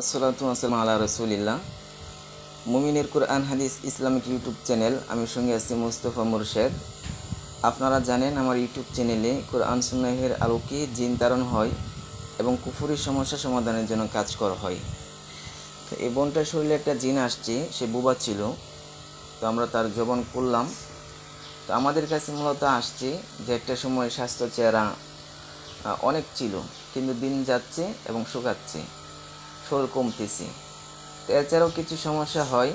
আসসালাতু ওয়াসসালামু আলা রাসূলিল্লাহ। মুমিনের কুরআন হাদিস ইসলামিক ইউটিউব চ্যানেল, আমি সঙ্গে আছি মুস্তফা মুরশেদ। আপনারা জানেন আমার ইউটিউব চ্যানেলে কোরআন সুন্নাহের আলোকে জিন তাড়ন হয় এবং কুফুরি সমস্যা সমাধানের জন্য কাজ করা হয়। তো এই বোনটার শরীরে একটা জিন আসছে, সে বুবা ছিল, তো আমরা তার জবান করলাম। তো আমাদের কাছে মূলত আসছে যে একটা সময় স্বাস্থ্য চেহারা অনেক ছিল, কিন্তু দিন যাচ্ছে এবং শুকাচ্ছে, শরীর কমতেছে। তো এছাড়াও কিছু সমস্যা হয়।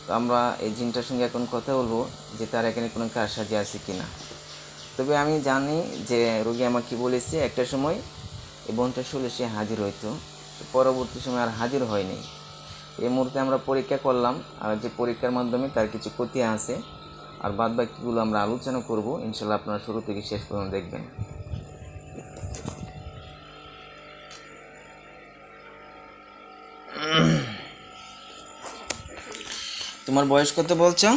তো আমরা এই জিনটার সঙ্গে এখন কথা বলবো যে তার এখানে কোনো কারসাজি আছে কি না। তবে আমি জানি যে রোগী আমাকে বলেছে একটা সময় এই বোনটার শরীরে সে হাজির হইতো, পরবর্তী সময় আর হাজির হয়নি। এই মুহূর্তে আমরা পরীক্ষা করলাম, আর যে পরীক্ষার মাধ্যমে তার কিছু ক্ষতি আছে, আর বাদ বাকিগুলো আমরা আলোচনা করব ইনশাল্লাহ। আপনারা শুরু থেকে শেষ পর্যন্ত দেখবেন। তোমার বয়স কত বলছো?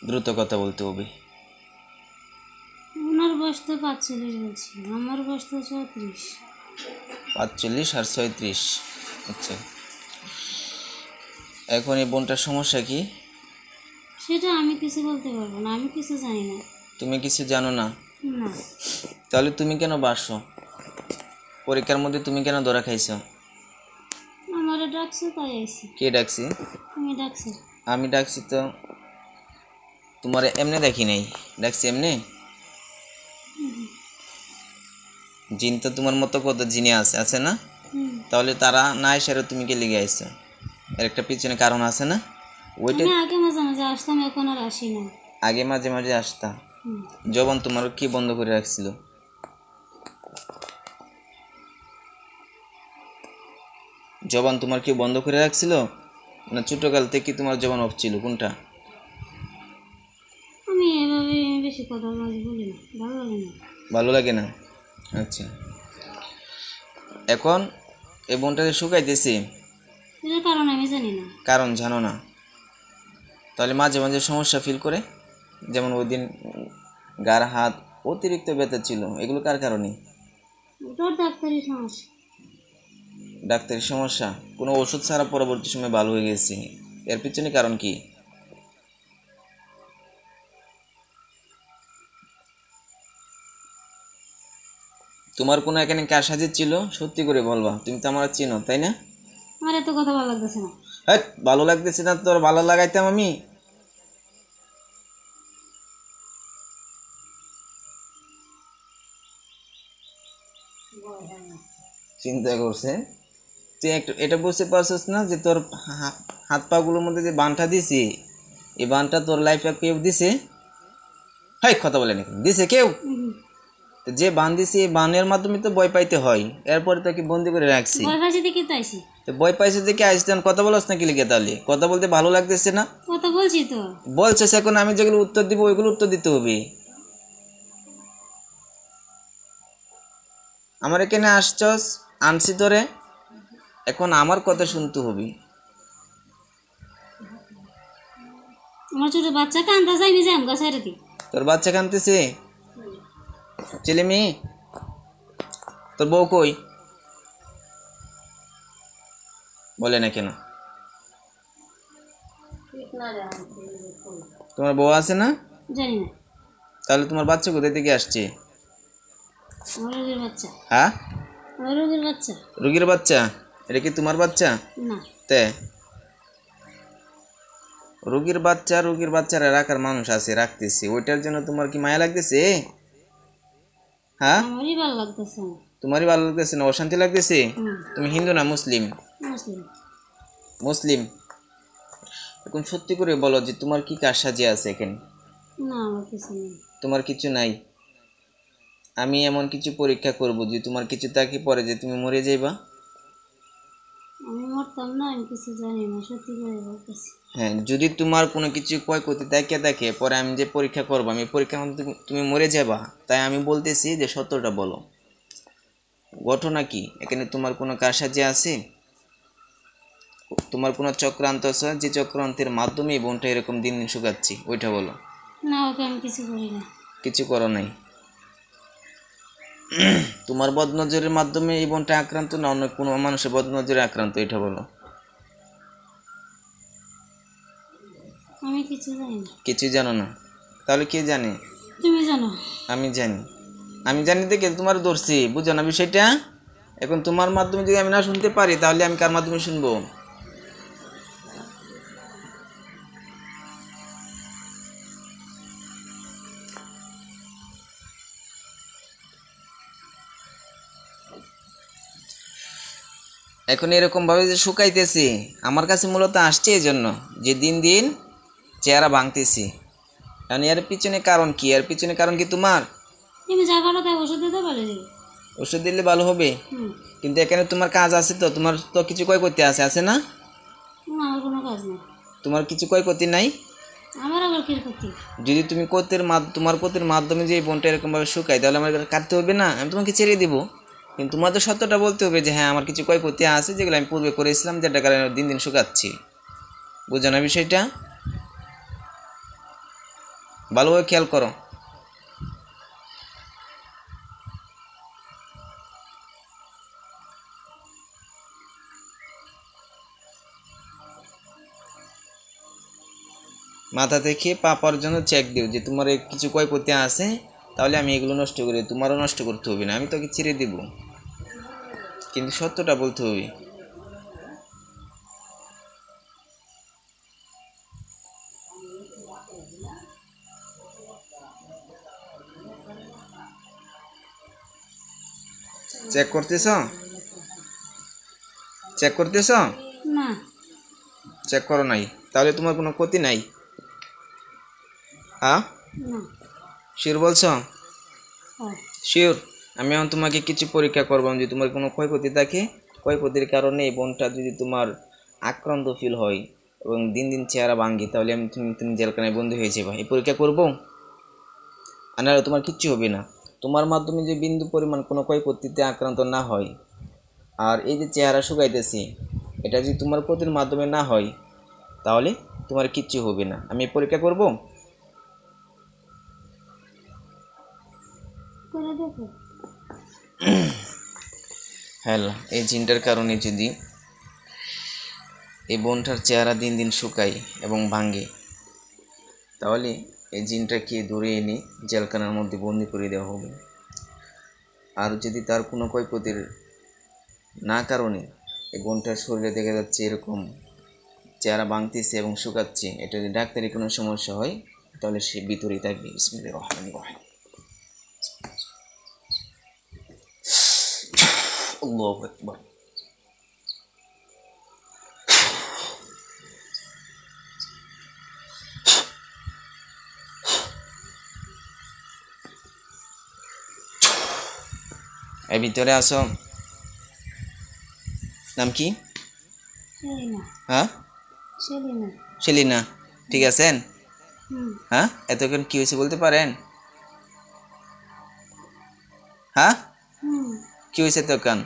দ্রুত কথা বলতে হবে। ওনার বয়স তো 45 বলছি, আমার বয়স তো 34। 45 আর 36। আচ্ছা, এখন এই বোনটার সমস্যা কি? সেটা আমি কিছু বলতে পারবো না, আমি কিছু জানি না। তুমি কিছু জানো না? না, তাহলে তুমি কেন বাসো? পরীক্ষার মধ্যে তুমি কেন ধরা খাইছো? আমারে ডাকছে তাই আইছি। কে ডাকছি? তুমি ডাকছো? আমি ডাকছি তো, তোমার এমনি দেখি নাই, ডাকছি এমনি। জিন তো তোমার মতো কত জিনে আছে না? তাহলে তারা না এসে তুমি কে লেগে আইছো? এর একটা পিছনে কারণ আছে না? ওইটা আমি আগে মাঝে মাঝে আসতাম, এখন আর আসি না। আগে মাঝে মাঝে আসতা। জবান তোমার কি বন্ধ করে রাখছিল? জবান তোমার কি বন্ধ করে রাখছিল, না ছোটকাল থেকে তোমার জবান অফ ছিল, কোনটা? আমি এভাবে বেশি কথা মাঝে বলি না, ভালো লাগে না। ভালো লাগে না? আচ্ছা, এখন এই বোনটাকে শুকাইতেছি, এটার কারণ আমি জানি না। কারণ জানো না? তাহলে মাঝে মাঝে সমস্যা ফিল করে, যেমন ওই দিন গার হাত অতিরিক্ত ব্যথা ছিল, এগুলো কার কারণে? ওটার ডাক্তারি সমস্যা। ডাক্তারের সমস্যা? কোনো ওষুধ ছাড়া পরবর্তী সময় ভালো হয়ে গেছে, এর পিছনে কারণ কি? তোমার কোনো এখানে কারসাজি ছিল? সত্যি করে বলবা, তুমি তো আমার চিনো তাই না? আমার এত কথা ভালো লাগতেছে না। হ্যাঁ, ভালো লাগতেছে না তোর? ভালো লাগাইতাম আমি। চিন্তা করছে তুই একটু, এটা বুঝতে পারছিস না যে তোর হাত পা গুলোর মধ্যে যে বানটা দিছি, এই বানটা তোর লাইফে কেউ দিছে? হাই, কথা বলে নাকি দিছে কেউ? তো যে বান দিছি, এই বানের মাধ্যমে তো ভয় পাইতে হয়, এরপরে তোকে বন্দি করে রাখছি। ভয় পাইছি দেখি তো আইছি। তো ভয় পাইছে দেখে আসতেন, কথা বলছ নাকি লিখে? তাহলে কথা বলতে ভালো লাগতেছে না? কথা বলছি তো। বলছিস, এখন আমি যেগুলো উত্তর দিব ওইগুলো উত্তর দিতে হবে। আমার এখানে আসছস, আনছি তোরে, এখন আমার কথা শুনতে হবে। আমার ছোট বাচ্চা কান্দা যাইনি যে আমগা সাইরে দি। তোর বাচ্চা কানতেছে? ছেলে মেয়ে? তোর বউ কই? বলে না কেন? তোমার বউ আছে না? জানি না। তাহলে তোমার বাচ্চা কোথায় থেকে আসছে? আমার রোগীর বাচ্চা। হ্যাঁ, আমার রোগীর বাচ্চা। রুগীর বাচ্চা? এটা কি তোমার বাচ্চা? না, তে রুগীর বাচ্চা, রুগীর বাচ্চারা রাখার মানুষ আছে, রাখতেছি, ওইটার জন্য তোমার কি মায়া লাগতেছে? হ্যাঁ, আমারই ভালো লাগতেছে না। তোমারই ভালো লাগতেছে না? অশান্তি লাগতেছে? তুমি হিন্দু না মুসলিম? মুসলিম। মুসলিম। এখন সত্যি করে বলো যে তোমার কি কারসাজি আছে এখানে? না, আমার কিছু নেই। তোমার কিছু নাই? আমি এমন কিছু পরীক্ষা করব যে তোমার কিছু তাকে পরে যে তুমি মরে যাইবা। আমি মরতাম না, আমি কিছু জানি না, সত্যি করে বলতেছি। হ্যাঁ, যদি তোমার কোনো কিছু ক্ষয়ক্ষতি দেখে পরে আমি যে পরীক্ষা করবো, আমি পরীক্ষার মধ্যে তুমি মরে যাবা, তাই আমি বলতেছি যে সত্যটা বলো, ঘটনা কি এখানে? তোমার কোনো কারসাজি আছে? তোমার কোনো চক্রান্ত আছে, যে চক্রান্তের মাধ্যমে এই বোনটা এরকম দিন দিন শুকাচ্ছি, ওইটা বলো। না, ওকে আমি কিছু করি না। কিছু করো নাই? তোমার বদনজরের মাধ্যমে এই বোনটা আক্রান্ত না অন্য কোনো মানুষের বদনজরে আক্রান্ত, এটা বলো। আমি কিছু জানি না। কিছুই জানো না? তাহলে কে জানে? তুমি জানো। আমি জানি। আমি জানি দেখে তোমার ধরছি, বুঝো না বিষয়টা? এখন তোমার মাধ্যমে যদি আমি না শুনতে পারি তাহলে আমি কার মাধ্যমে শুনবো? এখন এরকম ভাবে যে শুকাইতেছি, আমার কাছে মূলত আসছে এই জন্য যে দিন দিন চেহারা ভাঙতেছি। কারণ এর পিছনে কারণ কি? এর পিছনে কারণ কি তোমার? তুমি যা করো তাই ওষুধ দিতে পারে দিবে। ওষুধ দিলে ভালো হবে, কিন্তু এখানে তোমার কাজ আছে তো, তোমার তো কিছু ক্ষয় করতে আছে না? আমার কোনো কাজ নেই। তোমার কিছু ক্ষয় করতে নাই? আমার আবার কি করতে? যদি তুমি তোমার ক্ষতির মাধ্যমে যে এই বোনটা এরকমভাবে শুকাই তাহলে আমার কাটতে হবে না, আমি তোমাকে ছেড়ে দেবো। কিন্তু তোমার তো সত্যটা বলতে হবে যে হ্যাঁ আমার কিছু ক্ষয়ক্ষতি আছে যেগুলো আমি পূর্বে করেছিলাম, যেটা কারণে দিন দিন শুকাচ্ছি। বুঝো না বিষয়টা? ভালোভাবে খেয়াল করো। মাথা থেকে পা পর্যন্ত চেক দিও যে তোমার কিছু ক্ষয়ক্ষতি আছে, তাহলে আমি এগুলো নষ্ট করি, তোমারও নষ্ট করতে হবে না, আমি তোকে ছেড়ে দেব, কিন্তু সত্যটা বলতে হবে। চেক করতেছ? চেক করতেছ? না। চেক করো নাই? তাহলে তোমার কোনো ক্ষতি নাই? হ্যাঁ, না। শিওর বলছো? হ্যাঁ। শিওর? আমি এখন তোমাকে কিছু পরীক্ষা করবো, যদি তোমার কোনো ক্ষয়ক্ষতি থাকে, ক্ষয়ক্ষতির কারণে এই বোনটা যদি তোমার আক্রান্ত ফিল হয় এবং দিন দিন চেহারা ভাঙ্গে, তাহলে তুমি জেলখানায় বন্দি হয়ে যাবে। এই পরীক্ষা করবো, আর নাহলে তোমার কিচ্ছু হবে না। তোমার মাধ্যমে যে বিন্দু পরিমাণ কোনো ক্ষয়ক্ষতিতে আক্রান্ত না হয়, আর এই যে চেহারা শুকাইতেছি, এটা যদি তোমার ক্ষতির মাধ্যমে না হয় তাহলে তোমার কিচ্ছু হবে না। আমি এই পরীক্ষা করবো। করে দেখো। হ্যাঁ, এই জিনটার কারণে যদি এই বোনটার চেহারা দিন দিন শুকায় এবং ভাঙে, তাহলে এই জিনটাকে ধরে এনে জেলখানার মধ্যে বন্দি করে দেওয়া হবে। আর যদি তার কোনো ক্ষয়ক্ষতির না কারণে এই বোনটার শরীরে দেখা যাচ্ছে এরকম চেহারা ভাঙতেছে এবং শুকাচ্ছে, এটা যদি ডাক্তারি কোনো সমস্যা হয় তাহলে সে ভিতরেই থাকবে। বিসমিল্লাহির রহমানির রহিম। আল্লাহু আকবার। এই ভিতরে আসো। নাম কি? সেলিনা। হ্যাঁ, সেলিনা। সেলিনা। ঠিক আছেন? হুম। হ্যাঁ, এতক্ষণ কি হয়েছে বলতে পারেন? হ্যাঁ, হুম। কি হয়েছে এতক্ষণ?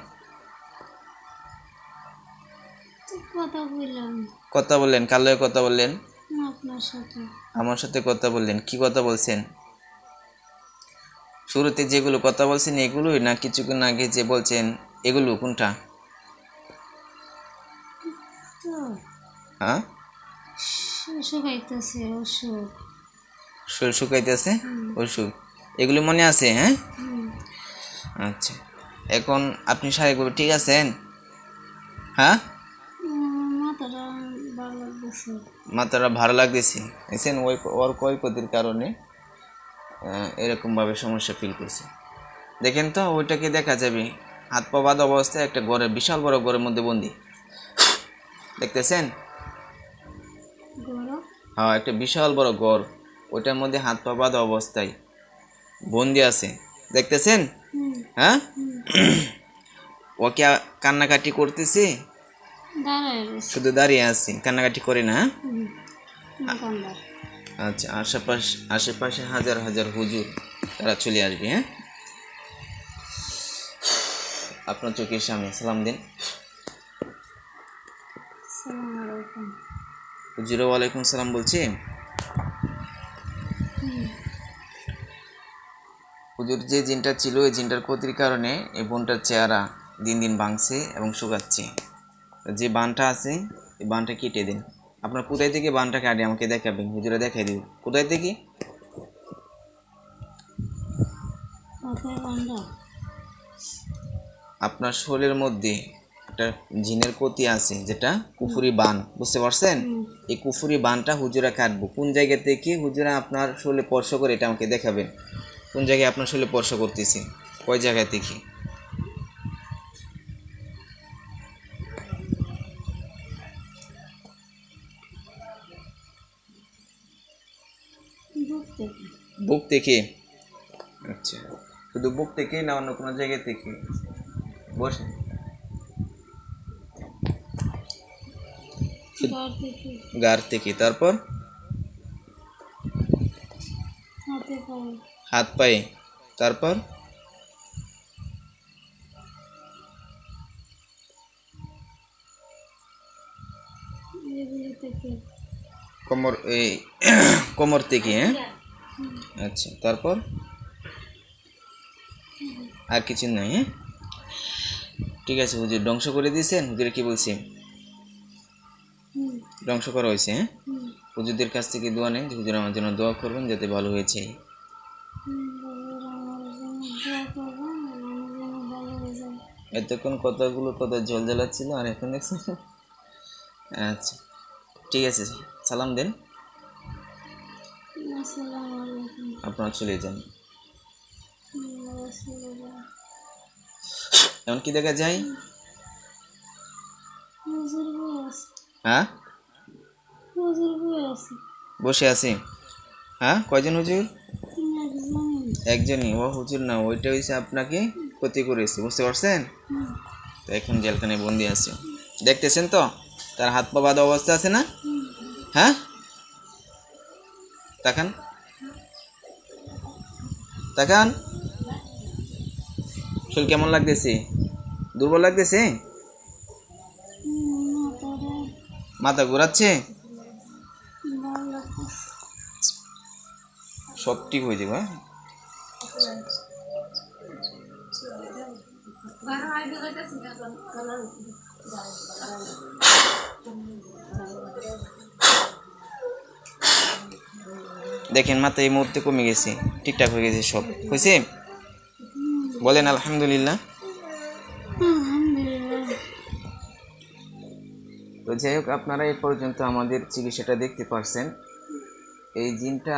তো কথা বললাম কথা বললেন? কার লগে কথা বললেন? আপনার সাথে। আমার সাথে কথা বললেন? কি কথা বলছেন? শুরুতে যেগুলো কথা বলছেন এগুলোই, না কিছুক্ষণ আগে যে বলছেন এগুলো কোনটা? তো হ্যাঁ, শুকাইতেছে অসুখ। শরীর শুকাইতেছে, অসুখ, এগুলো মনে আছে? হ্যাঁ, হুম। আচ্ছা। এখন আপনি শারীরিকভাবে ঠিক আছেন? হ্যাঁ, মাথাটা ভালো লাগতেছে। মাথাটা ভালো লাগতেছে। দেখছেন, ওর ক্ষয়ক্ষতির কারণে এরকমভাবে সমস্যা ফিল করছে। দেখেন তো, ওইটাকে দেখা যাবে হাত পা বাঁধা অবস্থায় একটা ঘরে, বিশাল বড় ঘরের মধ্যে বন্দি, দেখতেছেন? গরম। হ্যাঁ, একটা বিশাল বড় ঘর, ওইটার মধ্যে হাত পা বাঁধা অবস্থায় বন্দি আছে, দেখতেছেন? হুম। হ্যাঁ, হুম। ওকে কান্নাকাটি করতেছে, দাঁড়ায় রয়েছে। শুধু দাঁড়িয়ে আছে, কান্নাকাটি করে না? হুম। দোকানদার। আচ্ছা, আশেপাশে হাজার হাজার হুজুর তারা চলে আসবে। হ্যাঁ, আপনার চোখের সামনে সালাম দিন। আসসালামু আলাইকুম। হুজুর ওয়ালাইকুম সালাম বলছি। হুম। হুজুর যে জিনটা ছিল এই জিনটার ক্ষতির কারণে এই বোনটার চেহারা দিন দিন ভাঙছে এবং শুকাচ্ছে। যে বানটা আছে এই বানটা কেটে দিন। আপনার কোথায় থেকে বানটা কাটে আমাকে দেখাবেন, হুজুরে দেখাই দিন কোথায় থেকে। মাথায় বান্ধা। আপনার শরীরের মধ্যে একটা জিনের ক্ষতি আছে যেটা কুফুরি বান, বুঝতে পারছেন? এই কুফুরি বানটা হুজুরা কাটবো। কোন জায়গা থেকে হুজুরা আপনার শরীরে স্পর্শ করে এটা আমাকে দেখাবেন। কোন জায়গায় আপনার শরীরে স্পর্শ করতেছি, কয় জায়গা থেকে? বুক থেকে। বুক থেকে? আচ্ছা, শুধু বুক থেকে না অন্য কোনো জায়গা থেকে? বসে গাড় থেকে। গাড় থেকে, তারপর হাতে পায়ে। হাত পায়ে, তারপর এগুলো থেকে। কোমর, এই কোমর থেকে, হ্যাঁ? আচ্ছা, তারপর আর কিছু নাই? হ্যাঁ, ঠিক আছে। হুজুর ধ্বংস করে দিয়েছেন? হুজুরে কি বলছে? ধ্বংস করা হয়েছে? হ্যাঁ, হুজুরদের কাছ থেকে দোয়া নেন, হুজুর আমার জন্য দোয়া করবেন যাতে ভালো হয়েছে। এতক্ষণ কথাগুলো কত জল জ্বালাচ্ছিল আর এখন দেখছেন। আচ্ছা, ঠিক আছে, সালাম দেন, আসসালামু আলাইকুম। আপনারা চলে যান। রাসূলুল্লাহ। এমন কি দেখা যায়? হুজুর বই আছে। হ্যাঁ, হুজুর বই আছে। বসে আছি। হ্যাঁ, কয়জন হুজুর? একজনই। একজনই? ও হুজুর না, ওইটা হয়েছে আপনাকে ক্ষতি করেছে, বুঝতে পারছেন? তো এখন জেলখানায় বন্দি আছে, দেখতেছেন তো? তার হাত পা বাঁধা অবস্থা আছে না? হ্যাঁ, তাকান তাকান, শরীর কেমন লাগতেছে? দুর্বল লাগতেছে? মাথা ঘোরাচ্ছে? সব ঠিক হয়ে যাবে। দেখেন মাথা এই মুহূর্তে কমে গেছে, ঠিকঠাক হয়ে গেছে, সব হয়েছে। বলেন আলহামদুলিল্লাহ। তো যাই হোক, আপনারা এই পর্যন্ত আমাদের চিকিৎসাটা দেখতে পারছেন। এই জিনটা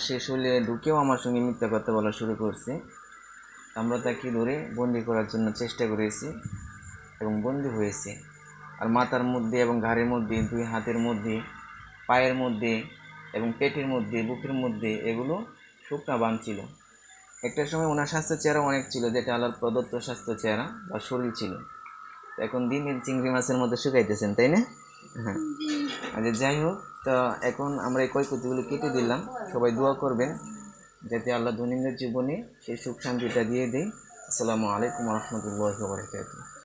শেষ হলে ঢুকেও আমার সঙ্গে মিথ্যা কথা বলা শুরু করছে। আমরা তাকে ধরে বন্দি করার জন্য চেষ্টা করেছি এবং বন্দি হয়েছে। আর মাথার মধ্যে এবং ঘাড়ের মধ্যে, দুই হাতের মধ্যে, পায়ের মধ্যে এবং পেটের মধ্যে, বুকের মধ্যে এগুলো শুকনা বান ছিল। একটা সময় ওনার স্বাস্থ্য চেহারা অনেক ছিল, যেটা আল্লাহর প্রদত্ত স্বাস্থ্য চেহারা বা শরীর ছিল। এখন দিন দিন চিংড়ি মাছের মধ্যে শুকাইতেছেন, তাই না? হ্যাঁ, আচ্ছা, যাই হোক, তো এখন আমরা এই ক্ষয়ক্ষতিগুলো কেটে দিলাম। সবাই দোয়া করবেন যাতে আল্লাহ দৈনন্দিন জীবনে সেই সুখ শান্তিটা দিয়ে দেয়। আসসালামু আলাইকুম রহমতুল্লাহি ওয়া বারাকাতুহু।